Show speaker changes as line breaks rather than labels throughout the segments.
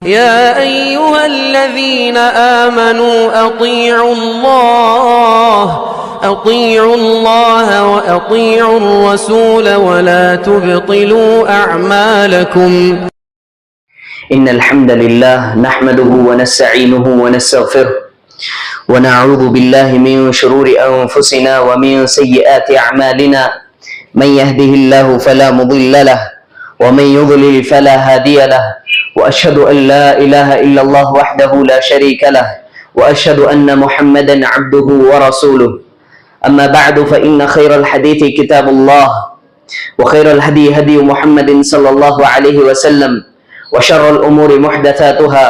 يا أيها الذين آمنوا أطيعوا الله وأطيعوا الرسول ولا تبطلوا أعمالكم.
إن الحمد لله نحمده ونستعينه ونستغفره ونعوذ بالله من شرور أنفسنا ومن سيئات أعمالنا. من يهده الله فلا مضل له ومن يضلل فلا هادي له، وأشهد أن لا إله إلا الله وحده لا شريك له، وأشهد أن محمدا عبده ورسوله. أما بعد فإن خير الحديث كتاب الله، وخير الهدي هدي محمد صلى الله عليه وسلم، وشر الأمور محدثاتها،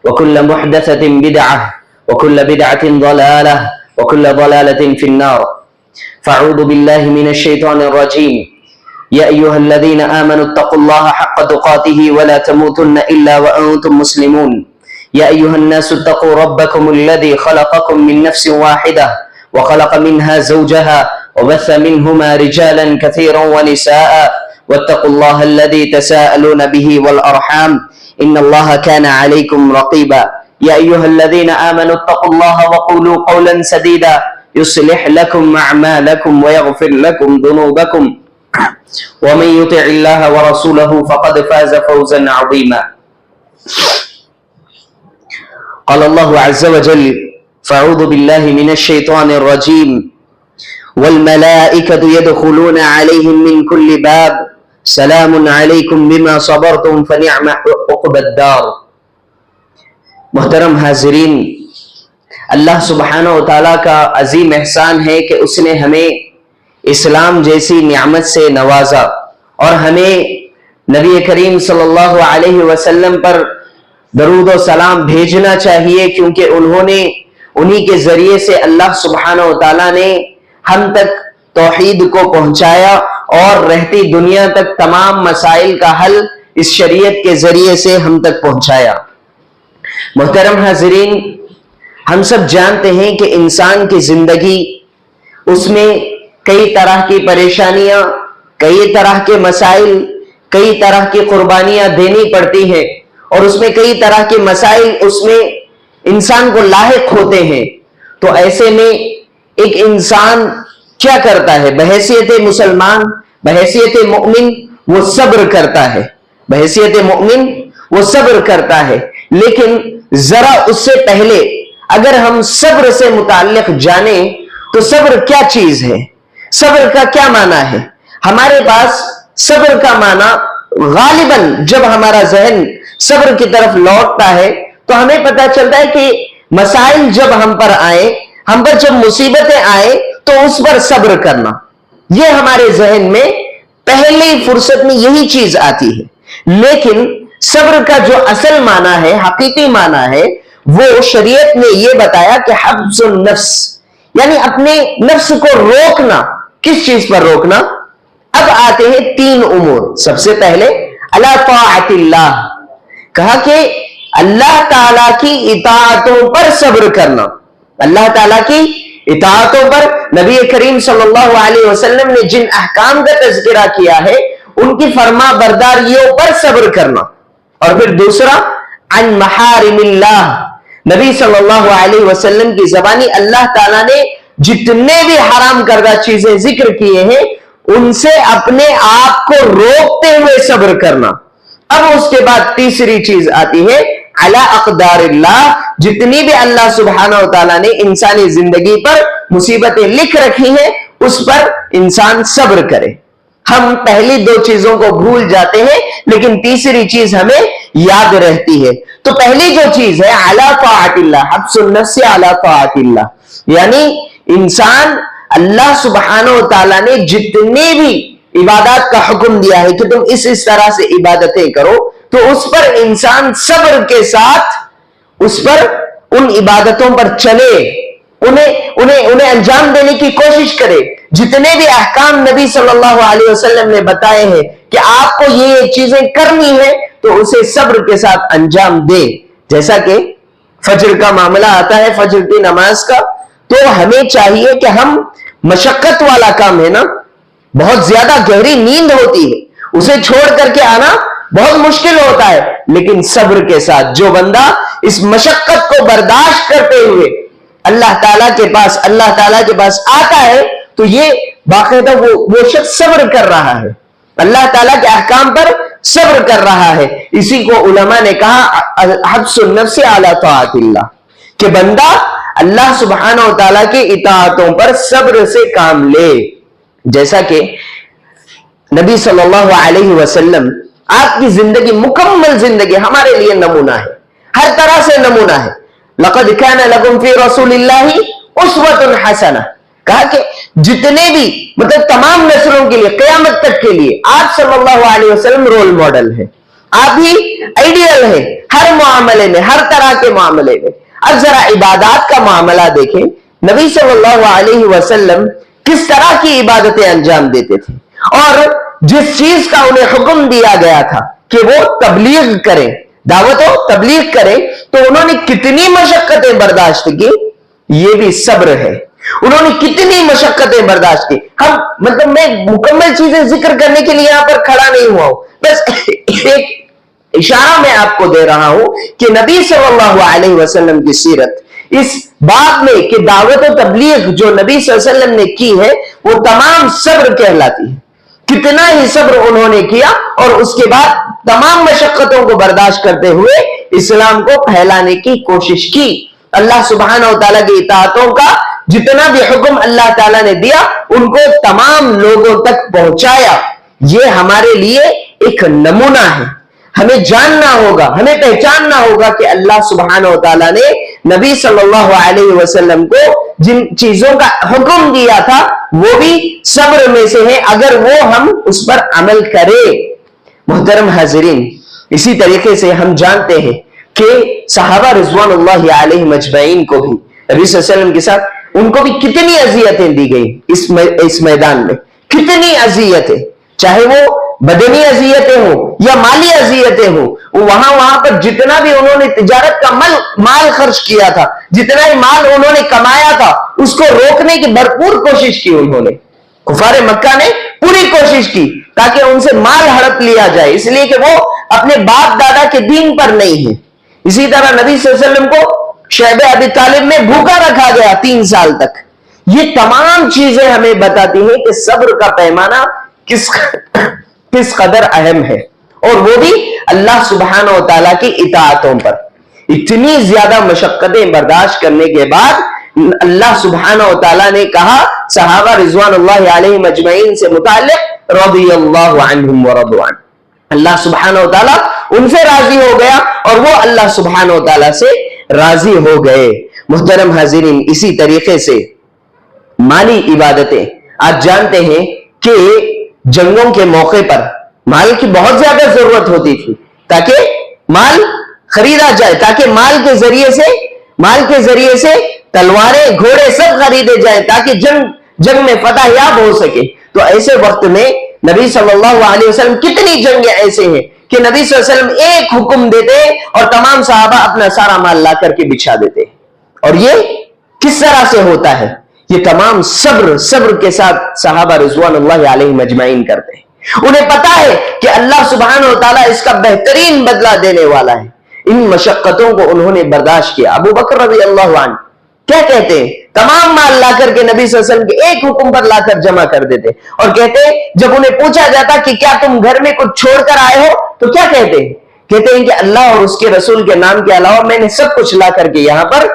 وكل محدثة بدعة، وكل بدعة ضلالة، وكل ضلالة في النار. فأعوذ بالله من الشيطان الرجيم. يا أيها الذين آمنوا اتقوا الله حق تقاته ولا تموتن إلا وأنتم مسلمون. يا أيها الناس اتقوا ربكم الذي خلقكم من نفس واحدة وخلق منها زوجها وبث منهما رجالا كثيرا ونساء، واتقوا الله الذي تساءلون به والأرحام إن الله كان عليكم رقيبا. يا أيها الذين آمنوا اتقوا الله وقولوا قولا سديدا يصلح لكم أعمالكم ويغفر لكم ذنوبكم، ومن يطع الله ورسوله فقد فاز فوزا عظيما. قال الله عز وجل: فأعوذ بالله من الشيطان الرجيم. والملائكة يدخلون عليهم من كل باب سلام عليكم بما صبرتم فنعم عقبى الدار. محترم حاضرین، اللہ سبحانہ و تعالیٰ کا عظیم احسان ہے کہ اس نے ہمیں اسلام جیسی نعمت سے نوازا اور ہمیں نبی کریم صلی اللہ علیہ وسلم پر درود و سلام بھیجنا چاہیے، کیونکہ انہی کے ذریعے سے اللہ سبحانہ و تعالیٰ نے ہم تک توحید کو پہنچایا اور رہتی دنیا تک تمام مسائل کا حل اس شریعت کے ذریعے سے ہم تک پہنچایا۔ محترم حاضرین، ہم سب جانتے ہیں کہ انسان کی زندگی، اس میں کئی طرح کی پریشانیاں، کئی طرح کے مسائل، کئی طرح کی قربانیاں دینی پڑتی ہیں، اور اس میں کئی طرح کے مسائل اس میں انسان کو لاحق ہوتے ہیں۔ تو ایسے میں ایک انسان کیا کرتا ہے؟ بحیثیت مسلمان، بحیثیت مؤمن وہ صبر کرتا ہے، بحیثیت مؤمن وہ صبر کرتا ہے۔ لیکن ذرا اس سے پہلے اگر ہم صبر سے متعلق جانیں تو صبر کیا چیز ہے، صبر کا کیا معنی ہے؟ ہمارے پاس صبر کا معنی غالباً جب ہمارا ذہن صبر کی طرف لوٹتا ہے تو ہمیں پتہ چلتا ہے کہ مسائل جب ہم پر آئیں، ہم پر جب مصیبتیں آئیں تو اس پر صبر کرنا، یہ ہمارے ذہن میں پہلی فرصت میں یہی چیز آتی ہے۔ لیکن صبر کا جو اصل معنی ہے، حقیقی معنی ہے، وہ شریعت نے یہ بتایا کہ حبس النفس، یعنی اپنے نفس کو روکنا۔ کس چیز پر روکنا؟ اب آتے ہیں تین امور۔ سب سے پہلے علی طاعت اللہ، کہا کہ اللہ تعالیٰ کی اطاعتوں پر صبر کرنا۔ اللہ تعالیٰ کی اطاعتوں پر نبی کریم صلی اللہ علیہ وسلم نے جن احکام کا تذکرہ کیا ہے ان کی فرما برداریوں پر صبر کرنا۔ اور پھر دوسرا عن محارم اللہ، نبی صلی اللہ علیہ وسلم کی زبانی اللہ تعالیٰ نے جتنے بھی حرام کردہ چیزیں ذکر کیے ہیں ان سے اپنے آپ کو روکتے ہوئے صبر کرنا۔ اب اس کے بعد تیسری چیز آتی ہے علی اقدار اللہ، جتنی بھی اللہ سبحانہ و تعالیٰ نے انسانی زندگی پر مصیبتیں لکھ رکھی ہیں اس پر انسان صبر کرے۔ ہم پہلی دو چیزوں کو بھول جاتے ہیں لیکن تیسری چیز ہمیں یاد رہتی ہے۔ تو پہلی جو چیز ہے علی طاعت اللہ، حبس النفس علی طاعت اللہ، یعنی انسان اللہ سبحانہ و تعالیٰ نے جتنے بھی عبادات کا حکم دیا ہے کہ تم اس طرح سے عبادتیں کرو، تو اس پر انسان صبر کے ساتھ اس پر ان عبادتوں پر چلے، انہیں انجام دینے کی کوشش کرے۔ جتنے بھی احکام نبی صلی اللہ علیہ وسلم نے بتائے ہیں کہ آپ کو یہ چیزیں کرنی ہیں تو اسے صبر کے ساتھ انجام دے۔ جیسا کہ فجر کا معاملہ آتا ہے، فجر کی نماز کا، تو ہمیں چاہیے کہ ہم مشقت والا کام ہے نا، بہت زیادہ گہری نیند ہوتی ہے، اسے چھوڑ کر کے آنا بہت مشکل ہوتا ہے، لیکن صبر کے ساتھ جو بندہ اس مشقت کو برداشت کرتے ہوئے اللہ تعالیٰ کے پاس آتا ہے تو یہ باقاعدہ وہ شخص صبر کر رہا ہے، اللہ تعالیٰ کے احکام پر صبر کر رہا ہے. اسی کو علماء نے کہا حبس النفس علی طاعت اللہ، کہ بندہ اللہ سبحانہ و تعالیٰ کے اطاعتوں پر صبر سے کام لے. جیسا کہ نبی صلی اللہ علیہ وسلم آپ کی زندگی، مکمل زندگی ہمارے لیے نمونہ ہے، ہر طرح سے نمونہ ہے. لقد كان لكم في رسول الله اسوة حسنہ، کہا کہ جتنے بھی مطلب تمام نسلوں کے لیے قیامت تک کے لیے آپ صلی اللہ علیہ وسلم رول ماڈل ہیں، آپ ہی آئیڈیل ہیں ہر معاملے میں، ہر طرح کے معاملے میں. اب ذرا عبادات کا معاملہ دیکھیں، نبی صلی اللہ علیہ وسلم کس طرح کی عبادتیں انجام دیتے تھے، اور جس چیز کا انہیں حکم دیا گیا تھا کہ وہ تبلیغ کریں، دعوت و تبلیغ کریں، تو انہوں نے کتنی مشقتیں برداشت کی. یہ بھی صبر ہے. انہوں نے کتنی مشقتیں برداشت کی. ہم مطلب میں مکمل چیزیں ذکر کرنے کے لیے یہاں پر کھڑا نہیں ہوا ہوں، بس ایک اشارہ میں آپ کو دے رہا ہوں کہ نبی صلی اللہ علیہ وسلم کی سیرت اس بات میں کہ دعوت و تبلیغ جو نبی صلی اللہ علیہ وسلم نے کی ہے وہ تمام صبر کہلاتی ہے. کتنا ہی صبر انہوں نے کیا، اور اس کے بعد تمام مشقتوں کو برداشت کرتے ہوئے اسلام کو پھیلانے کی کوشش کی. اللہ سبحانہ و تعالیٰ کی اطاعتوں کا جتنا بھی حکم اللہ تعالیٰ نے دیا ان کو تمام لوگوں تک پہنچایا. یہ ہمارے لیے ایک نمونہ ہے. ہمیں جاننا ہوگا، ہمیں پہچاننا ہوگا کہ اللہ سبحانہ و تعالیٰ نے نبی صلی اللہ علیہ وسلم کو جن چیزوں کا حکم دیا تھا وہ بھی صبر میں سے ہے، اگر وہ ہم اس پر عمل کریں. محترم حاضرین، اسی طریقے سے ہم جانتے ہیں کہ صحابہ رضوان اللہ علیہ مجمعین کو بھی نبی صلی اللہ علیہ وسلم کے ساتھ ان کو بھی کتنی اذیتیں دی گئی اس میدان میں، کتنی اذیتیں، چاہے وہ بدنی اذیتیں ہوں یا مالی اذیتیں ہوں. وہاں پر جتنا بھی انہوں نے تجارت کا مال خرچ کیا تھا، جتنا ہی مال انہوں نے کمایا تھا، اس کو روکنے کی بھرپور کوشش کی. انہوں نے کفار مکہ نے پوری کوشش کی تاکہ ان سے مال ہڑپ لیا جائے، اس لیے کہ وہ اپنے باپ دادا کے دین پر نہیں ہیں. اسی طرح نبی صلی اللہ علیہ وسلم کو شعب ابی طالب میں بھوکا رکھا گیا 3 سال تک. یہ تمام چیزیں ہمیں بتاتی ہیں کہ صبر کا پیمانہ کس قدر اہم ہے، اور وہ بھی اللہ سبحانہ و تعالیٰ کی اطاعتوں پر. اتنی زیادہ مشقتیں برداشت کرنے کے بعد اللہ سبحانہ و تعالیٰ نے کہا صحابہ رضوان اللہ علیہ مجمعین سے متعلق رضی اللہ عنہم ورضوا عنہ، اللہ سبحانہ و تعالیٰ ان سے راضی ہو گیا اور وہ اللہ سبحانہ و تعالیٰ سے راضی ہو گئے. محترم حاضرین، اسی طریقے سے مالی عبادتیں، آپ جانتے ہیں کہ جنگوں کے موقع پر مال کی بہت زیادہ ضرورت ہوتی تھی تاکہ مال خریدا جائے، تاکہ مال کے ذریعے سے تلواریں، گھوڑے سب خریدے جائیں تاکہ جنگ میں فتح یاب ہو سکے. تو ایسے وقت میں نبی صلی اللہ علیہ وسلم کتنی جنگیں ایسے ہیں کہ نبی صلی اللہ علیہ وسلم ایک حکم دیتے اور تمام صحابہ اپنا سارا مال لا کر کے بچھا دیتے. اور یہ کس طرح سے ہوتا ہے؟ یہ تمام صبر کے ساتھ صحابہ رضوان اللہ علیہ مجمعین کرتے ہیں. انہیں پتا ہے کہ اللہ سبحانہ و تعالیٰ اس کا بہترین بدلہ دینے والا ہے. ان مشقتوں کو انہوں نے برداشت کیا. ابو بکر رضی اللہ عنہ کیا کہتے ہیں؟ تمام مال لا کر کے نبی صلی اللہ علیہ وسلم کے ایک حکم پر لا کر جمع کر دیتے، اور کہتے ہیں جب انہیں پوچھا جاتا کہ کیا تم گھر میں کچھ چھوڑ کر آئے ہو تو کیا کہتے ہیں؟ کہتے ہیں کہ اللہ اور اس کے رسول کے نام کے علاوہ میں نے سب کچھ لا کر کے یہاں پر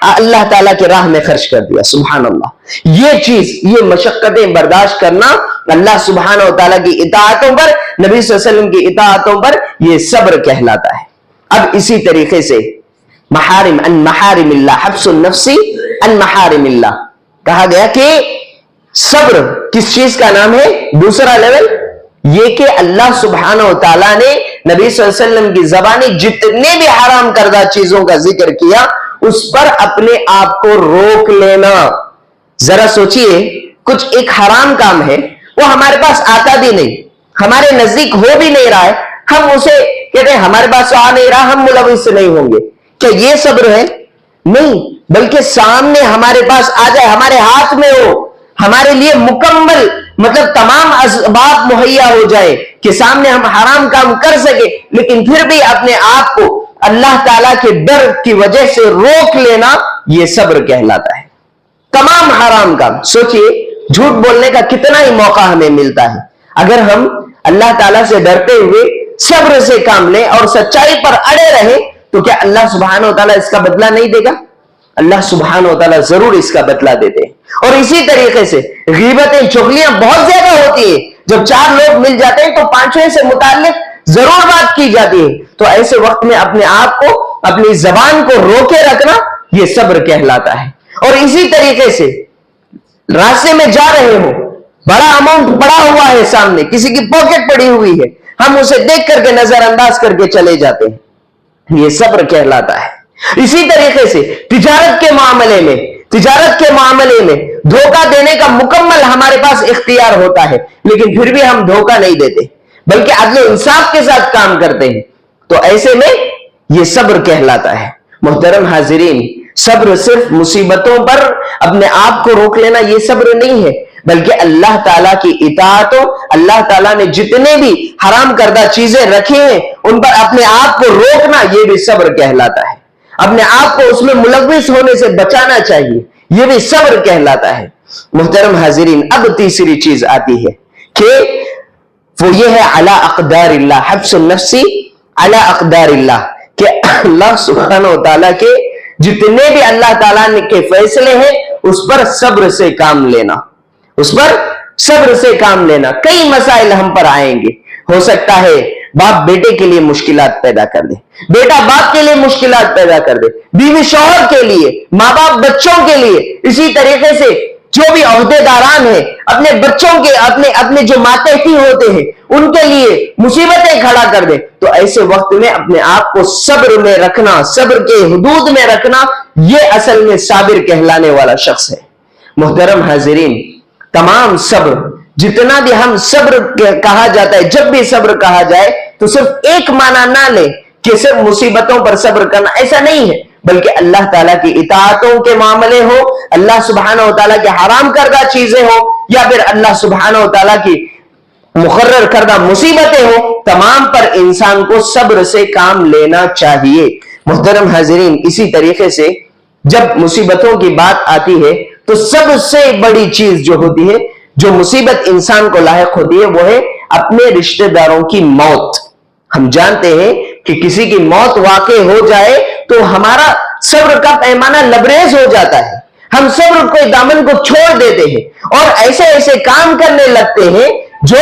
اللہ تعالیٰ کی راہ میں خرچ کر دیا. سبحان اللہ. یہ مشقتیں برداشت کرنا اللہ سبحانہ و تعالیٰ کی اطاعتوں پر، نبی صلی اللہ علیہ وسلم کی اطاعتوں پر، یہ صبر کہلاتا ہے. اب اسی طریقے سے محارم اللہ، حبس النفس عن محارم اللہ، کہا گیا کہ صبر کس چیز کا نام ہے؟ دوسرا لیول یہ کہ اللہ سبحانہ و تعالیٰ نے نبی صلی اللہ علیہ وسلم کی زبانی جتنے بھی حرام کردہ چیزوں کا ذکر کیا اس پر اپنے آپ کو روک لینا. ذرا سوچئے، کچھ ایک حرام کام ہے، وہ ہمارے پاس آتا بھی نہیں، ہمارے نزدیک ہو بھی نہیں رہا ہے، ہم اسے کہتے ہیں ہمارے پاس آ نہیں رہا، ہم ملوث نہیں ہوں گے. کیا یہ صبر ہے؟ نہیں، بلکہ سامنے ہمارے پاس آ جائے، ہمارے ہاتھ میں ہو، ہمارے لیے مکمل مطلب تمام اسباب مہیا ہو جائے کہ سامنے ہم حرام کام کر سکے، لیکن پھر بھی اپنے آپ کو اللہ تعالیٰ کے ڈر کی وجہ سے روک لینا، یہ صبر کہلاتا ہے۔ تمام حرام کام، سوچئے جھوٹ بولنے کا کتنا ہی موقع ہمیں ملتا ہے، اگر ہم اللہ تعالیٰ سے ڈرتے ہوئے صبر سے کام لیں اور سچائی پر اڑے رہیں تو کیا اللہ سبحانہ و تعالیٰ اس کا بدلہ نہیں دے گا؟ اللہ سبحانہ و تعالیٰ ضرور اس کا بدلہ دیتے ہیں۔ اور اسی طریقے سے غیبتیں، چغلیاں بہت زیادہ ہوتی ہیں، جب 4 لوگ مل جاتے ہیں تو 5ویں سے متعلق ضرور بات کی جاتی ہے، تو ایسے وقت میں اپنے آپ کو، اپنی زبان کو روکے رکھنا، یہ صبر کہلاتا ہے۔ اور اسی طریقے سے راستے میں جا رہے ہو، بڑا اماؤنٹ پڑا ہوا ہے سامنے، کسی کی پاکٹ پڑی ہوئی ہے، ہم اسے دیکھ کر کے نظر انداز کر کے چلے جاتے ہیں، یہ صبر کہلاتا ہے۔ اسی طریقے سے تجارت کے معاملے میں دھوکہ دینے کا مکمل ہمارے پاس اختیار ہوتا ہے، لیکن پھر بھی ہم دھوکہ نہیں دیتے بلکہ عدل و انصاف کے ساتھ کام کرتے ہیں، تو ایسے میں یہ صبر کہلاتا ہے۔ محترم حاضرین، صبر صرف مصیبتوں پر اپنے آپ کو روک لینا یہ صبر نہیں ہے، بلکہ اللہ تعالیٰ کی اطاعت، اللہ تعالیٰ نے جتنے بھی حرام کردہ چیزیں رکھی ہیں ان پر اپنے آپ کو روکنا، یہ بھی صبر کہلاتا ہے۔ اپنے آپ کو اس میں ملوث ہونے سے بچانا چاہیے، یہ بھی صبر کہلاتا ہے۔ محترم حاضرین، اب تیسری چیز آتی ہے کہ وہ یہ ہے علی اقدار اللہ، حفظ النفس علی اقدار اللہ، کہ اللہ سبحانہ و تعالیٰ کے جتنے بھی اللہ تعالیٰ کے فیصلے ہیں اس پر صبر سے کام لینا، اس پر صبر سے کام لینا۔ کئی مسائل ہم پر آئیں گے، ہو سکتا ہے باپ بیٹے کے لیے مشکلات پیدا کر دے، بیٹا باپ کے لیے مشکلات پیدا کر دے، بیوی شوہر کے لیے، ماں باپ بچوں کے لیے، اسی طریقے سے جو بھی عہدے داران ہیں اپنے بچوں کے، اپنے جو ماتحتی ہوتے ہیں ان کے لیے مصیبتیں کھڑا کر دے، تو ایسے وقت میں اپنے آپ کو صبر میں رکھنا، صبر کے حدود میں رکھنا، یہ اصل میں صابر کہلانے والا شخص ہے۔ محترم حاضرین، تمام صبر، جتنا بھی ہم صبر کہا جاتا ہے، جب بھی صبر کہا جائے تو صرف ایک معنی نہ لیں کہ صرف مصیبتوں پر صبر کرنا، ایسا نہیں ہے، بلکہ اللہ تعالیٰ کی اطاعتوں کے معاملے ہو، اللہ سبحانہ و تعالیٰ کے حرام کردہ چیزیں ہو، یا پھر اللہ سبحانہ و تعالیٰ کی مقرر کردہ مصیبتیں ہو، تمام پر انسان کو صبر سے کام لینا چاہیے۔ محترم حاضرین، اسی طریقے سے جب مصیبتوں کی بات آتی ہے تو سب سے بڑی چیز جو ہوتی ہے، جو مصیبت انسان کو لاحق ہوتی ہے، وہ ہے اپنے رشتہ داروں کی موت۔ ہم جانتے ہیں کہ کسی کی موت واقع ہو جائے تو ہمارا صبر کا پیمانہ لبریز ہو جاتا ہے، ہم صبر کے دامن کو چھوڑ دیتے ہیں اور ایسے کام کرنے لگتے ہیں جو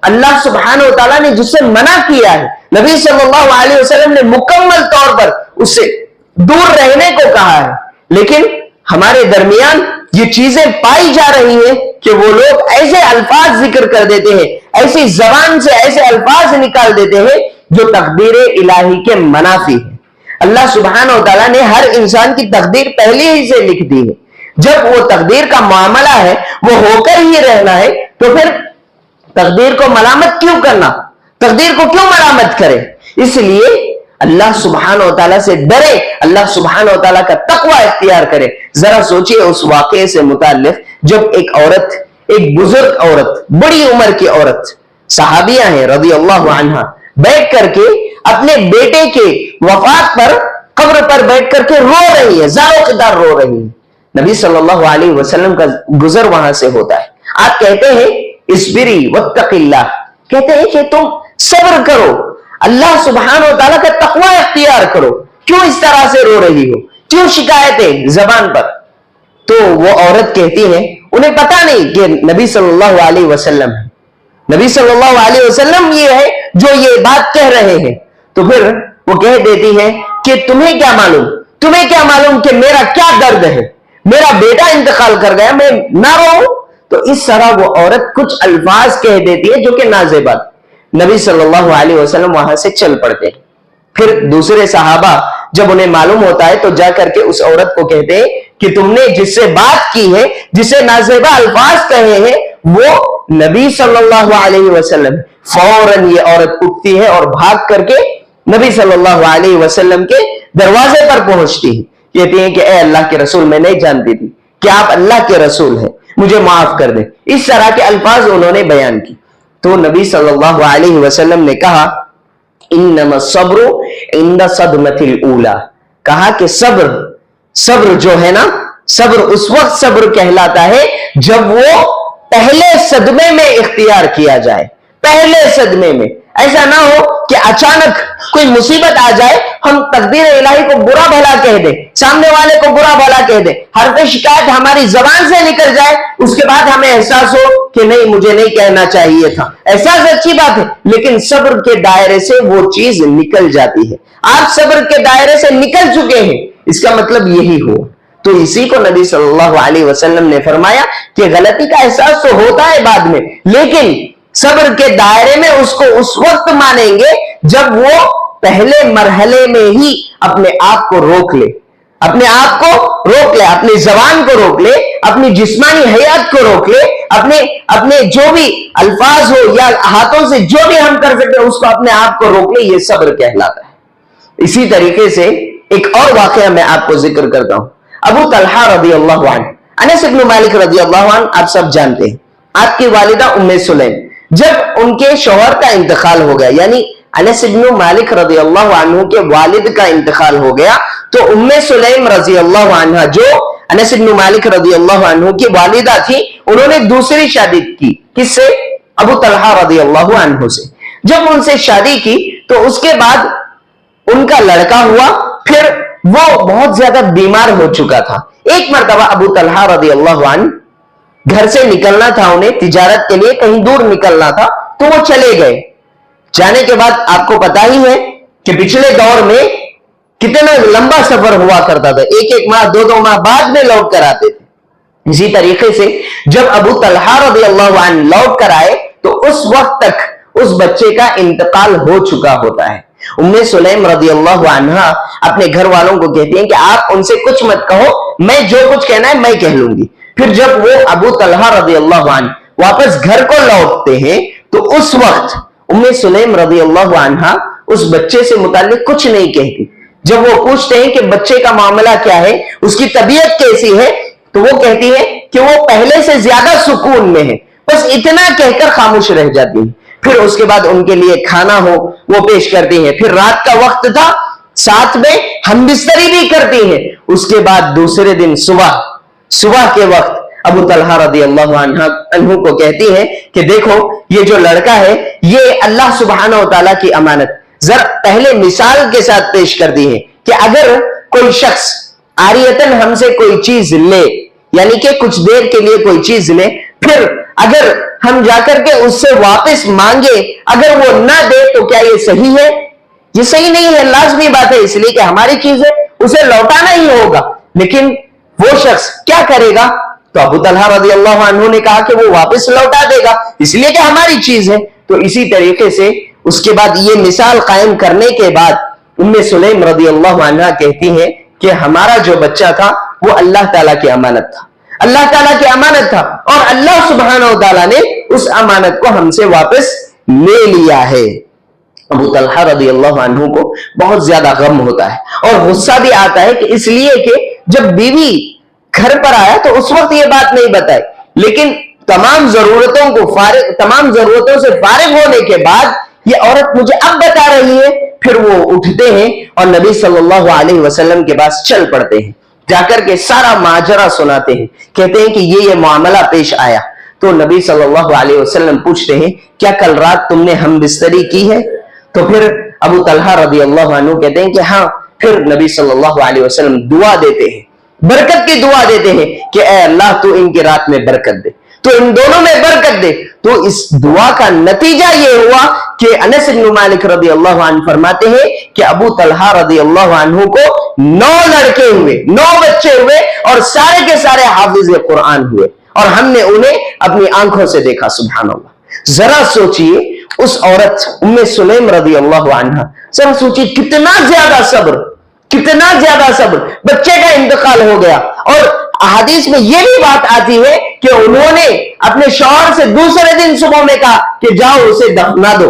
اللہ سبحانہ و تعالیٰ نے جس سے منع کیا ہے۔ نبی صلی اللہ علیہ وسلم نے مکمل طور پر اس سے دور رہنے کو کہا ہے، لیکن ہمارے درمیان یہ چیزیں پائی جا رہی ہیں کہ وہ لوگ ایسے الفاظ ذکر کر دیتے ہیں، ایسی زبان سے ایسے الفاظ نکال دیتے ہیں جو تقدیر الہی کے منافی ہیں۔ اللہ سبحانہ و تعالیٰ نے ہر انسان کی تقدیر پہلے ہی سے لکھ دی ہے، جب وہ تقدیر کا معاملہ ہے، وہ ہو کر ہی رہنا ہے، تو پھر تقدیر کو ملامت کیوں کرنا، تقدیر کو کیوں ملامت کرے؟ اس لیے اللہ سبحانہ و تعالیٰ سے ڈرے، اللہ سبحانہ و تعالیٰ کا تقوی اختیار کرے۔ ذرا سوچئے اس واقعے سے متعلق، جب ایک عورت، ایک بزرگ عورت، بڑی عمر کی عورت، صحابیہ ہیں رضی اللہ عنہ، بیٹھ کر کے اپنے بیٹے کے وفات پر قبر پر بیٹھ کر کے رو رہی ہے، زاروں قطار رو رہی ہے۔ نبی صلی اللہ علیہ وسلم کا گزر وہاں سے ہوتا ہے، آپ کہتے ہیں اصبری واتق اللہ، کہتے ہیں کہ تم صبر کرو، اللہ سبحانہ و تعالیٰ کا تقوی اختیار کرو، کیوں اس طرح سے رو رہی ہو، کیوں شکایتیں زبان پر؟ تو وہ عورت کہتی ہے، انہیں پتا نہیں کہ نبی صلی اللہ علیہ وسلم ہے، نبی صلی اللہ علیہ وسلم یہ ہے جو یہ بات کہہ رہے ہیں، تو پھر وہ کہہ دیتی ہے کہ تمہیں کیا معلوم کہ میرا کیا درد ہے، میرا بیٹا انتقال کر گیا، میں نہ رو۔ تو اس طرح وہ عورت کچھ الفاظ کہہ دیتی ہے جو کہ نازیبات، نبی صلی اللہ علیہ وسلم وہاں سے چل پڑتے ہیں۔ پھر دوسرے صحابہ جب انہیں معلوم ہوتا ہے تو جا کر کے اس عورت کو کہتے ہیں کہ تم نے جس سے بات کی ہے، جس سے نازیبہ الفاظ کہے ہیں، وہ نبی صلی اللہ علیہ وسلم۔ فوراً یہ عورت اٹھتی ہے اور بھاگ کر کے نبی صلی اللہ علیہ وسلم کے دروازے پر پہنچتی ہے، کہتی ہیں کہ اے اللہ کے رسول، میں نہیں جانتی تھی کہ آپ اللہ کے رسول ہیں، مجھے معاف کر دیں. اس طرح کے الفاظ انہوں نے بیان کی. تو نبی صلی اللہ علیہ وسلم نے کہا انما الصبر عند صدمۃ الاولی، کہا کہ صبر جو ہے نا، صبر اس وقت صبر کہلاتا ہے جب وہ پہلے صدمے میں اختیار کیا جائے. پہلے صدمے میں، ایسا نہ ہو کہ اچانک کوئی مصیبت آ جائے، ہم تقدیر الہی کو برا بھلا کہہ دیں، سامنے والے کو برا بھلا کہہ دیں، حرف شکایت ہماری زبان سے نکل جائے، اس کے بعد ہمیں احساس ہو کہ نہیں مجھے نہیں کہنا چاہیے تھا. احساس اچھی بات ہے، لیکن صبر کے دائرے سے وہ چیز نکل جاتی ہے. آپ صبر کے دائرے سے نکل چکے ہیں، اس کا مطلب یہی ہوا. تو اسی کو نبی صلی اللہ علیہ وسلم نے فرمایا کہ غلطی کا احساس تو ہوتا ہے بعد میں، لیکن صبر کے دائرے میں اس کو اس وقت مانیں گے جب وہ پہلے مرحلے میں ہی اپنے آپ کو روک لے، اپنے آپ کو روک لے، اپنی زبان کو روک لے، اپنی جسمانی حیات کو روک لے، اپنے جو بھی الفاظ ہو یا ہاتھوں سے جو بھی ہم کر سکتے ہیں اس کو اپنے آپ کو روک لے. یہ صبر کہلاتا ہے. اسی طریقے سے ایک اور واقعہ میں آپ کو ذکر کرتا ہوں. ابو طلحہ رضی اللہ عنہ، انس بن مالک رضی اللہ عنہ آپ سب جانتے ہیں. آپ کی والدہ ام سلیم، جب ان کے شوہر کا انتقال ہو گیا، یعنی انس بن مالک رضی اللہ عنہ کے والد کا انتقال ہو گیا، تو ام سلیم رضی اللہ عنہ جو انس بن مالک رضی اللہ عنہ کی والدہ تھی، انہوں نے دوسری شادی کی. کس سے؟ ابو طلحہ رضی اللہ عنہ سے. جب ان سے شادی کی تو اس کے بعد ان کا لڑکا ہوا، پھر وہ بہت زیادہ بیمار ہو چکا تھا. ایک مرتبہ ابو طلحہ رضی اللہ عنہ گھر سے نکلنا تھا، انہیں تجارت کے لیے کہیں دور نکلنا تھا، تو وہ چلے گئے. جانے کے بعد آپ کو پتا ہی ہے کہ پچھلے دور میں کتنا لمبا سفر ہوا کرتا تھا، ایک ماہ دو ماہ بعد میں لوٹ کر آتے تھے. اسی طریقے سے جب ابو طلحہ رضی اللہ عنہ لوٹ کر آئے تو اس وقت تک اس بچے کا انتقال ہو چکا ہوتا ہے. ام سلیم رضی اللہ عنہ اپنے گھر والوں کو کہتی ہیں کہ آپ ان سے کچھ مت کہو، میں جو کچھ کہنا ہے میں کہہ لوں گی. پھر جب وہ ابو طلحہ رضی اللہ عنہ واپس گھر کو لوٹتے ہیں تو اس وقت ام سلیم رضی اللہ عنہ اس بچے سے متعلق کچھ نہیں کہتی. جب وہ پوچھتے ہیں کہ بچے کا معاملہ کیا ہے، اس کی طبیعت کیسی ہے، تو وہ کہتی ہے کہ وہ پہلے سے زیادہ سکون میں ہے. بس اتنا کہہ کر خاموش رہ جاتی ہے. پھر اس کے بعد ان کے لیے کھانا ہو وہ پیش کرتی ہیں. پھر رات کا وقت تھا، ساتھ میں ہم بستری بھی کرتی ہیں. اس کے بعد دوسرے دن صبح کے وقت ابو طلحہ رضی اللہ عنہ کو کہتی ہیں کہ دیکھو یہ جو لڑکا ہے یہ اللہ سبحانہ و تعالیٰ کی امانت. ذرا پہلے مثال کے ساتھ پیش کرتی ہے کہ اگر کوئی شخص عاریتاً ہم سے کوئی چیز لے، یعنی کہ کچھ دیر کے لیے کوئی چیز لے، پھر اگر ہم جا کر کے اس سے واپس مانگے، اگر وہ نہ دے تو کیا یہ صحیح ہے؟ یہ صحیح نہیں ہے. لازمی بات ہے، اس لیے کہ ہماری چیز ہے، اسے لوٹانا ہی ہوگا. لیکن وہ شخص کیا کرے گا؟ تو ابو طلحہ رضی اللہ عنہ نے کہا کہ وہ واپس لوٹا دے گا، اس لیے کہ ہماری چیز ہے. تو اسی طریقے سے اس کے بعد یہ مثال قائم کرنے کے بعد ام سلیم رضی اللہ عنہ کہتی ہیں کہ ہمارا جو بچہ تھا وہ اللہ تعالیٰ کی امانت تھا، اللہ تعالیٰ کی امانت تھا، اور اللہ سبحانہ و تعالیٰ نے اس امانت کو ہم سے واپس لے لیا ہے. ابو طلحہ رضی اللہ عنہ کو بہت زیادہ غم ہوتا ہے اور غصہ بھی آتا ہے، کہ اس لیے کہ جب بیوی گھر پر آیا تو اس وقت یہ بات نہیں بتائی، لیکن تمام ضرورتوں سے فارغ ہونے کے بعد یہ عورت مجھے اب بتا رہی ہے. پھر وہ اٹھتے ہیں اور نبی صلی اللہ علیہ وسلم کے پاس چل پڑتے ہیں، جا کر کے سارا ماجرا سناتے ہیں، کہتے ہیں کہ یہ معاملہ پیش آیا. تو نبی صلی اللہ علیہ وسلم پوچھتے ہیں کیا کل رات تم نے ہم بستری کی ہے؟ تو پھر ابو طلحہ رضی اللہ عنہ کہتے ہیں کہ ہاں. پھر نبی صلی اللہ علیہ وسلم دعا دیتے ہیں، برکت کی دعا دیتے ہیں کہ اے اللہ تو ان کی رات میں برکت دے، تو ان دونوں میں برکت دے. تو اس دعا کا نتیجہ یہ ہوا کہ انس بن مالک رضی اللہ عنہ فرماتے ہیں کہ ابو طلحہ رضی اللہ عنہ کو 9 لڑکے ہوئے، 9 بچے ہوئے، اور سارے کے سارے حافظ قرآن ہوئے، اور ہم نے انہیں اپنی آنکھوں سے دیکھا. سبحان اللہ. ذرا سوچئے اس عورت ام سلیم رضی اللہ عنہ، ذرا سوچئے کتنا زیادہ صبر. بچے کا انتقال ہو گیا، اور احادیث میں یہ بھی بات آتی ہے کہ انہوں نے اپنے شوہر سے دوسرے دن صبح میں کہا کہ جاؤ اسے دفنا دو.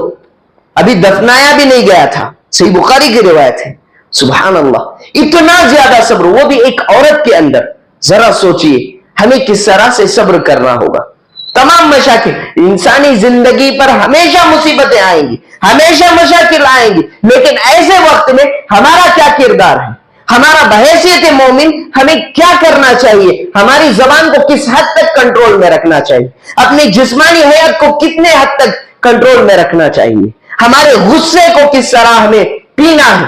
ابھی دفنایا بھی نہیں گیا تھا. صحیح بخاری کی روایت ہے. سبحان اللہ. اتنا زیادہ صبر، وہ بھی ایک عورت کے اندر. ذرا سوچئے ہمیں کس طرح سے صبر کرنا ہوگا. تمام مشاکل انسانی زندگی پر ہمیشہ مصیبتیں آئیں گی, ہمیشہ مشاکل آئیں گی, لیکن ایسے وقت میں ہمارا کیا کردار ہے, ہمارا بحیثیت مومن ہمیں کیا کرنا چاہیے, ہماری زبان کو کس حد تک کنٹرول میں رکھنا چاہیے, اپنی جسمانی حیات کو کتنے حد تک کنٹرول میں رکھنا چاہیے, ہمارے غصے کو کس طرح ہمیں پینا ہے.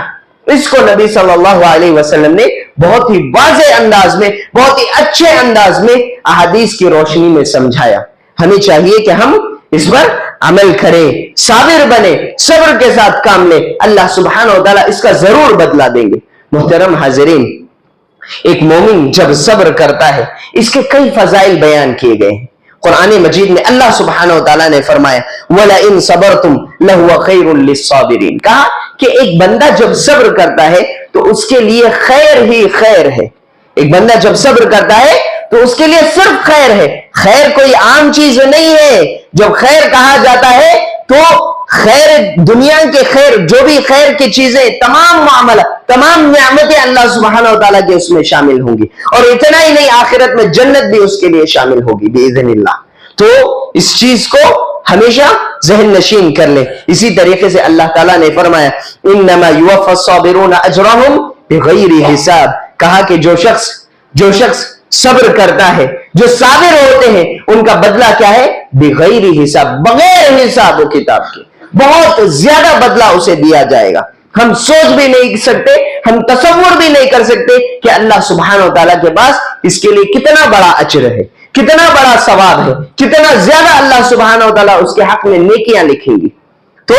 اس کو نبی صلی اللہ علیہ وسلم نے بہت ہی واضح انداز میں, بہت ہی اچھے انداز میں احادیث کی روشنی میں سمجھایا. ہمیں چاہیے کہ ہم اس پر عمل کریں, صابر بنے, صبر کے ساتھ کام لیں. اللہ سبحانہ و تعالیٰ اس کا ضرور بدلہ دیں گے. محترم حاضرین, ایک مومن جب صبر کرتا ہے اس کے کئی فضائل بیان کیے گئے ہیں. قرآن مجید میں اللہ سبحانہ و تعالیٰ نے فرمایا وَلَئِن صَبَرْتُمْ لَهُوَ خَيْرٌ لِلصَّابِرِينَ, کہا کہ ایک بندہ جب صبر کرتا ہے تو اس کے لیے خیر ہی خیر ہے. ایک بندہ جب صبر کرتا ہے تو اس کے لیے صرف خیر ہے. خیر کوئی عام چیز نہیں ہے. جب خیر کہا جاتا ہے تو خیر دنیا کے خیر, جو بھی خیر کی چیزیں, تمام معاملہ, تمام نعمتیں اللہ سبحانہ و تعالیٰ کے اس میں شامل ہوں گی. اور اتنا ہی نہیں, آخرت میں جنت بھی اس کے لیے شامل ہوگی باذن اللہ. تو اس چیز کو ہمیشہ ذہن نشین کر لیں. اسی طریقے سے اللہ تعالیٰ نے فرمایا انما یوفی الصابرون اجرہم بغیر حساب, کہا کہ جو شخص صبر کرتا ہے, جو صابر ہوتے ہیں, ان کا بدلہ کیا ہے, بغیر حساب, بغیر حساب و کتاب کے بہت زیادہ بدلہ اسے دیا جائے گا. ہم سوچ بھی نہیں سکتے, ہم تصور بھی نہیں کر سکتے کہ اللہ سبحانہ و تعالیٰ کے پاس اس کے لیے کتنا بڑا اجر ہے, کتنا بڑا ثواب ہے, کتنا زیادہ اللہ سبحانہ و تعالیٰ اس کے حق میں نیکیاں لکھیں گی. تو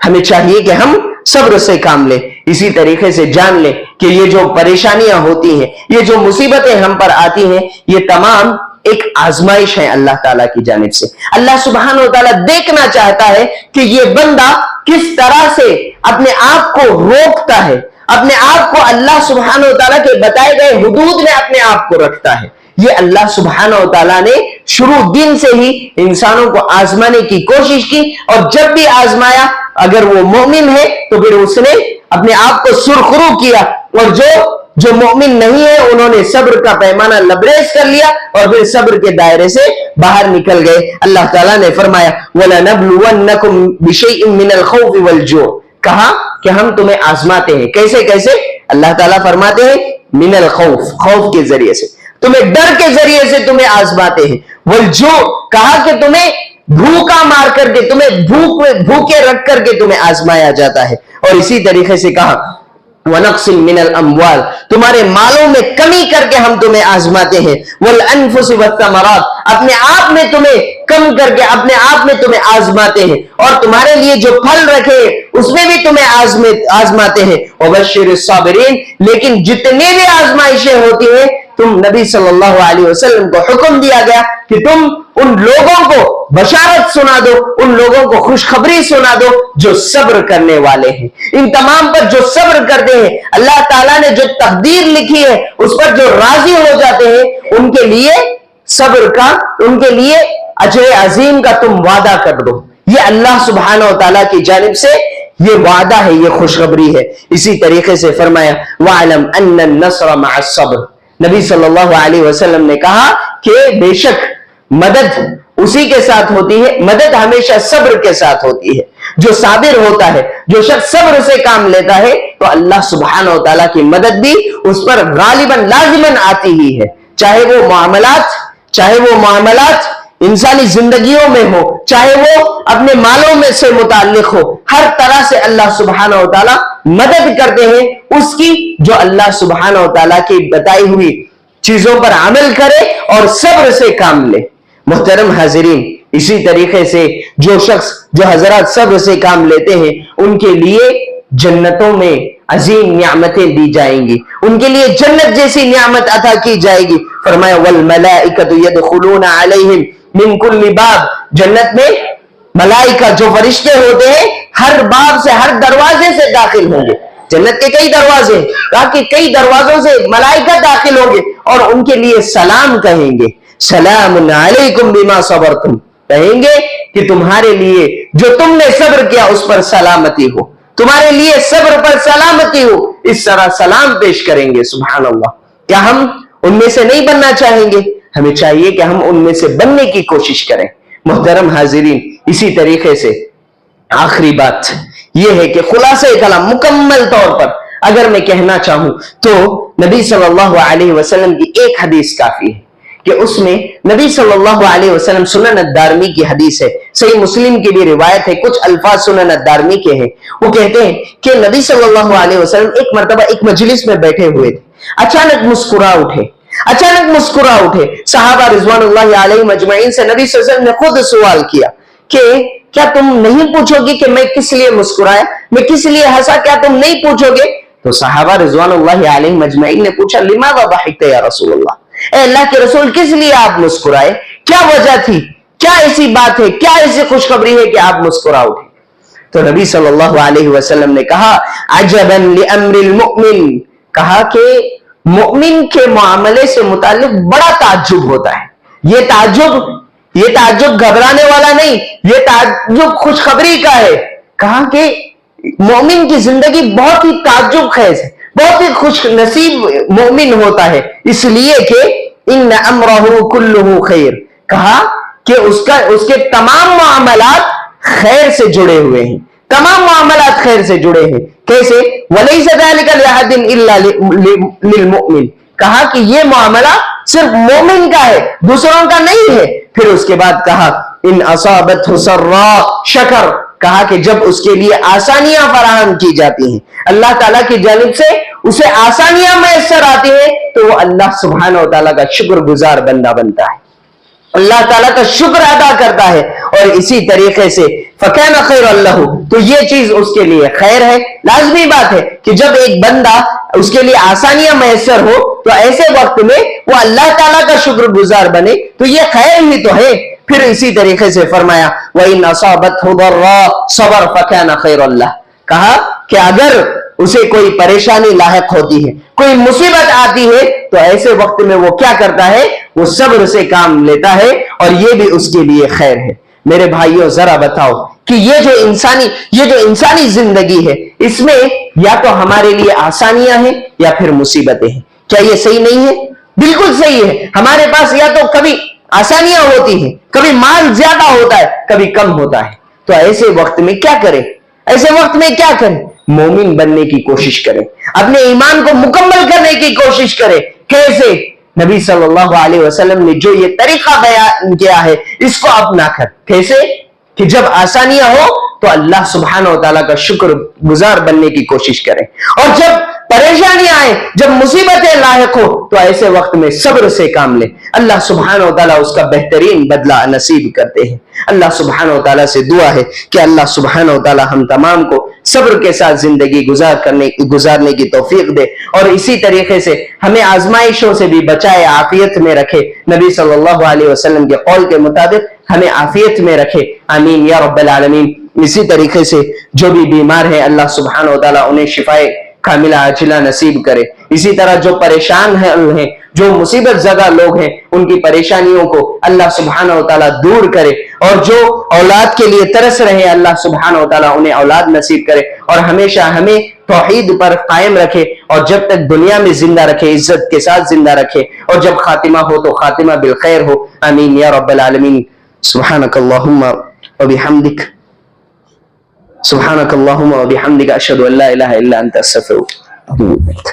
ہمیں چاہیے کہ ہم صبر سے کام لیں. اسی طریقے سے جان لیں کہ یہ جو پریشانیاں ہوتی ہیں, یہ جو مصیبتیں ہم پر آتی ہیں, یہ تمام ایک آزمائش ہے اللہ تعالیٰ کی جانب سے. اللہ سبحانہ و تعالیٰ دیکھنا چاہتا ہے کہ یہ بندہ کس طرح سے اپنے آپ کو روکتا ہے, اپنے آپ کو اللہ سبحانہ و تعالیٰ کے بتائے گئے حدود میں اپنے آپ کو رکھتا ہے. یہ اللہ سبحانہ و تعالیٰ نے شروع دن سے ہی انسانوں کو آزمانے کی کوشش کی, اور جب بھی آزمایا, اگر وہ مومن ہے تو پھر اس نے اپنے آپ کو سرخرو کیا, اور جو مومن نہیں ہے انہوں نے صبر کا پیمانہ لبریز کر لیا اور پھر صبر کے دائرے سے باہر نکل گئے. اللہ تعالیٰ نے فرمایا وَلَنَبْلُوَنَّكُمْ بِشَيْءٍ مِّنَ الْخَوْفِ وَالْجُوعِ, کہا کہ ہم تمہیں آزماتے ہیں. کیسے؟ اللہ تعالیٰ فرماتے ہیں من الخوف, خوف کے ذریعے سے, تمہیں ڈر کے ذریعے سے تمہیں آزماتے ہیں. والجوع, کہا کہ تمہیں بھوکا مار کر کے, تمہیں بھوکے رکھ کر کے تمہیں آزمایا جاتا ہے. اور اسی طریقے سے کہا وَنَقْصٍ مِّنَ الْأَمْوَالِ, تمہارے مالوں میں کمی کر کے ہم تمہیں آزماتے ہیں. وَالْأَنفُسِ وَالثَّمَرَاتِ, اپنے آپ میں تمہیں کم کر کے اپنے آپ میں تمہیں آزماتے ہیں, اور تمہارے لیے جو پھل رکھے اس میں بھی تمہیں آزماتے ہیں. وَبَشِّرِ الصَّابِرِينَ, لیکن جتنے بھی آزمائشیں ہوتی ہیں تم نبی صلی اللہ علیہ وسلم کو حکم دیا گیا کہ تم ان لوگوں کو بشارت سنا دو, ان لوگوں کو خوشخبری سنا دو جو صبر کرنے والے ہیں. ان تمام پر جو صبر کرتے ہیں, اللہ تعالیٰ نے جو تقدیر لکھی ہے اس پر جو راضی ہو جاتے ہیں, ان کے لیے صبر کا, ان کے لیے اجر عظیم کا تم وعدہ کر دو. یہ اللہ سبحانہ و تعالیٰ کی جانب سے یہ وعدہ ہے, یہ خوشخبری ہے. اسی طریقے سے فرمایا وَعْلَمْ أَنَّ النَّصْرَ مَعَ الصَّبْرِ, نبی صلی اللہ علیہ وسلم نے کہا کہ بے شک مدد اسی کے ساتھ ہوتی ہے, مدد ہمیشہ صبر کے ساتھ ہوتی ہے. جو صابر ہوتا ہے, جو شخص صبر سے کام لیتا ہے, تو اللہ سبحانہ و تعالیٰ کی مدد بھی اس پر غالباً لازماً آتی ہی ہے. چاہے وہ معاملات انسانی زندگیوں میں ہو, چاہے وہ اپنے مالوں میں سے متعلق ہو, ہر طرح سے اللہ سبحانہ و تعالیٰ مدد کرتے ہیں اس کی جو اللہ سبحانہ و تعالیٰ کی بتائی ہوئی چیزوں پر عمل کرے اور صبر سے کام لے. محترم حاضرین, اسی طریقے سے جو حضرات صبر سے کام لیتے ہیں ان کے لیے جنتوں میں عظیم نعمتیں دی جائیں گی, ان کے لیے جنت جیسی نعمت عطا کی جائے گی. فرمایا وَالْمَلَائِكَةُ يَدْخُلُونَ عَلَيْهِمْ مِنْ كُلِّ بَابٍ, جنت میں ملائکہ جو فرشتے ہوتے ہیں ہر باب سے, ہر دروازے سے داخل ہوں گے. جنت کے کئی دروازے ہیں, تاکہ کئی دروازوں سے ملائکہ داخل ہوں گے اور ان کے لیے سلام کہیں گے. سلام علیکم بما صبرتم, کہیں گے کہ تمہارے لیے جو تم نے صبر کیا اس پر سلامتی ہو, تمہارے لیے صبر پر سلامتی ہو. اس طرح سلام پیش کریں گے. سبحان اللہ, کیا ہم ان میں سے نہیں بننا چاہیں گے؟ ہمیں چاہیے کہ ہم ان میں سے بننے کی کوشش کریں۔ محترم حاضرین، اسی طریقے سے آخری بات یہ ہے کہ خلاصہ کلام مکمل طور پر اگر میں کہنا چاہوں تو نبی صلی اللہ علیہ وسلم کی ایک حدیث کافی ہے کہ اس میں نبی صلی اللہ علیہ وسلم، سنن الدارمی کی حدیث ہے، صحیح مسلم کی بھی روایت ہے، کچھ الفاظ سنن الدارمی کے ہیں، وہ کہتے ہیں کہ نبی صلی اللہ علیہ وسلم ایک مرتبہ ایک مجلس میں بیٹھے ہوئے تھے، اچانک مسکرا اٹھے صحابہ رضوان اللہ علیہ مجمعین سے نبی صلی اللہ علیہ وسلم نے خود سوال کیا کہ کیا تم نہیں پوچھو گے کہ میں کس لیے مسکرایا، میں کس لیے ہنسا، کیا تم نہیں پوچھو گے؟ تو صحابہ رضوان اللہ علیہ مجمعین نے پوچھا لماذا ضحکت یا رسول اللہ، اے اللہ کے رسول کس لیے آپ مسکرائے، کیا وجہ تھی، کیا ایسی بات ہے، کیا ایسی خوشخبری ہے کہ آپ مسکرا اٹھے؟ تو نبی صلی اللہ علیہ وسلم نے کہا عجبا لامر المؤمن، کہا کہ مومن کے معاملے سے متعلق بڑا تعجب ہوتا ہے، یہ تعجب گھبرانے والا نہیں، یہ تعجب خوشخبری کا ہے۔ کہا کہ مومن کی زندگی بہت ہی تعجب خیز ہے، بہت ہی خوش نصیب مومن ہوتا ہے، اس لیے کہ ان امرہ کلہ خیر، کہا کہ اس کے تمام معاملات خیر سے جڑے ہوئے ہیں، تمام معاملات خیر سے جڑے ہیں۔ کیسے؟ وَلَيْسَ ذَلِكَ لِأَحَدٍ إِلَّا لِلْمُؤْمِنِ، کہا کہ یہ معاملہ صرف مومن کا ہے، دوسروں کا نہیں ہے۔ پھر اس کے بعد کہا ان اصابتہ سراء شکر، کہا کہ جب اس کے لیے آسانیاں فراہم کی جاتی ہیں، اللہ تعالیٰ کی جانب سے اسے آسانیاں میسر آتی ہیں، تو وہ اللہ سبحانہ و تعالیٰ کا شکر گزار بندہ بنتا ہے، اللہ تعالیٰ کا شکر ادا کرتا ہے۔ اور اسی طریقے سے فَكَانَ خَيْرًا لَهُ، تو یہ چیز اس کے لیے خیر ہے۔ لازمی بات ہے کہ جب ایک بندہ اس کے لیے آسانیاں میسر ہو تو ایسے وقت میں وہ اللہ تعالیٰ کا شکر گزار بنے، تو یہ خیر ہی تو ہے۔ پھر اسی طریقے سے فرمایا وَإِنْ أَصَابَتْهُ ضَرَّاءٌ صَبَرَ فَكَانَ خَيْرًا لَهُ، کہا کہ اگر اسے کوئی پریشانی لاحق ہوتی ہے، کوئی مصیبت آتی ہے، تو ایسے وقت میں وہ کیا کرتا ہے؟ وہ صبر سے کام لیتا ہے، اور یہ بھی اس کے لیے خیر ہے۔ میرے بھائیوں ذرا بتاؤ کہ یہ جو انسانی زندگی ہے، اس میں یا تو ہمارے لیے آسانیاں ہیں یا پھر مصیبتیں ہیں، کیا یہ صحیح نہیں ہے؟ بالکل صحیح ہے۔ ہمارے پاس یا تو کبھی آسانیاں ہوتی ہیں، کبھی مال زیادہ ہوتا ہے، کبھی کم ہوتا ہے، تو ایسے وقت میں کیا کریں؟ مومن بننے کی کوشش کریں، اپنے ایمان کو مکمل کرنے کی کوشش کریں۔ کیسے؟ نبی صلی اللہ علیہ وسلم نے جو یہ طریقہ بیان کیا ہے اس کو اپنا کر۔ کیسے؟ کہ جب آسانیاں ہو تو اللہ سبحانہ و تعالیٰ کا شکر گزار بننے کی کوشش کریں، اور جب پریشانیاں آئیں، جب مصیبتیں لاحق ہو تو ایسے وقت میں صبر سے کام لیں، اللہ سبحانہ و تعالیٰ اس کا بہترین بدلہ نصیب کرتے ہیں۔ اللہ سبحانہ و تعالیٰ سے دعا ہے کہ اللہ سبحانہ و تعالیٰ ہم تمام کو صبر کے ساتھ زندگی گزارنے کی توفیق دے، اور اسی طریقے سے ہمیں آزمائشوں سے بھی بچائے، عافیت میں رکھے، نبی صلی اللہ علیہ وسلم کے قول کے مطابق ہمیں عافیت میں رکھے، آمین یا رب العالمین۔ اسی طریقے سے جو بھی بیمار ہیں اللہ سبحانہ و تعالیٰ انہیں شفائے کاملہ عاجلہ نصیب کرے۔ اسی طرح جو پریشان ہیں، جو مصیبت زدہ لوگ ہیں، ان کی پریشانیوں کو اللہ سبحانہ و تعالیٰ دور کرے، اور جو اولاد کے لیے ترس رہے اللہ سبحانہ و تعالیٰ انہیں اولاد نصیب کرے، اور ہمیشہ ہمیں توحید پر قائم رکھے، اور جب تک دنیا میں زندہ رکھے عزت کے ساتھ زندہ رکھے، اور جب خاتمہ ہو تو خاتمہ بالخیر ہو، آمین یا رب العالمین۔ سبحانک اللہم وبحمدک سبحانك اللهم وبحمدك أشهد أن لا إله إلا أنت أستغفرك وأتوب إليك۔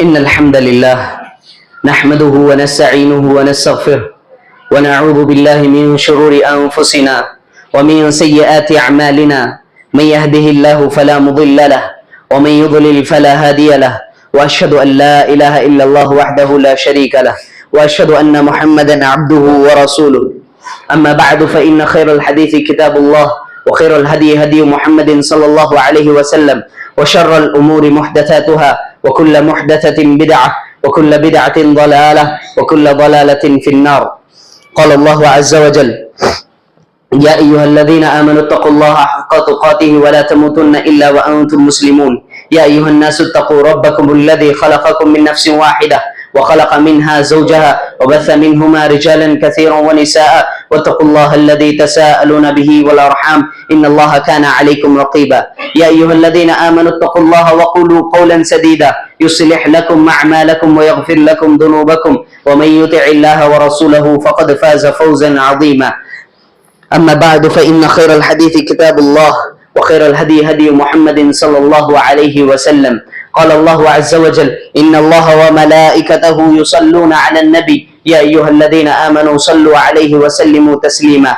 إن الحمد لله نحمده ونستعينه ونستغفره ونعوذ بالله من شرور أنفسنا ومن سيئات أعمالنا، من يهده الله فلا مضل له ومن يضلل فلا هادي له، وأشهد أن لا إله إلا الله وحده لا شريك له، وأشهد أن محمدا عبده ورسوله، أما بعد فإن خير الحديث كتاب الله، وخير الهدي هدي محمد صلى الله عليه وسلم، وشر الأمور محدثاتها، وكل محدثة بدعة، وكل بدعة ضلالة، وكل ضلالة في النار۔ قال الله عز وجل يا أيها الذين آمنوا اتقوا الله حق تقاته ولا تموتن إلا وأنتم مسلمون، يا أيها الناس اتقوا ربكم الذي خلقكم من نفس واحدة وخلق منها زوجها وبث منهما رجالا كثيرا ونساء واتقوا الله الذي تساءلون به والأرحام إن الله كان عليكم رقيبا يا أيها الذين آمنوا اتقوا الله وقولوا قولا سديدا يصلح لكم أعمالكم ويغفر لكم ذنوبكم ومن يطع الله ورسوله فقد فاز فوزا عظيما أما بعد فإن خير الحديث كتاب الله وخير الهدي هدي محمد صلى الله عليه وسلم قال الله عز وجل إن الله وملائكته يصلون على النبي يا أيها الذين آمنوا صلوا عليه وسلموا تسليما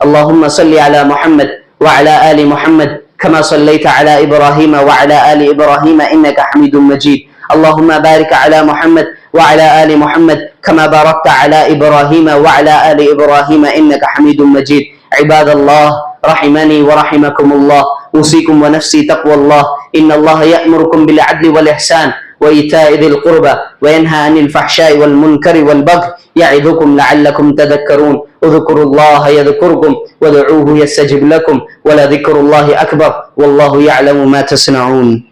اللهم صل على محمد وعلى آل محمد كما صليت على إبراهيم وعلى آل إبراهيم إنك حميد مجيد اللهم بارك على محمد وعلى آل محمد كما باركت على إبراهيم وعلى آل إبراهيم إنك حميد مجيد عباد الله رحمني ورحمكم الله أوصيكم ونفسي تقوى الله إن الله يأمركم بالعدل والإحسان وإيتاء ذي القربى وينهى عن الفحشاء والمنكر والبغي يعظكم لعلكم تذكرون اذكروا الله يذكركم وادعوه يستجب لكم ولذكر الله أكبر والله يعلم ما تصنعون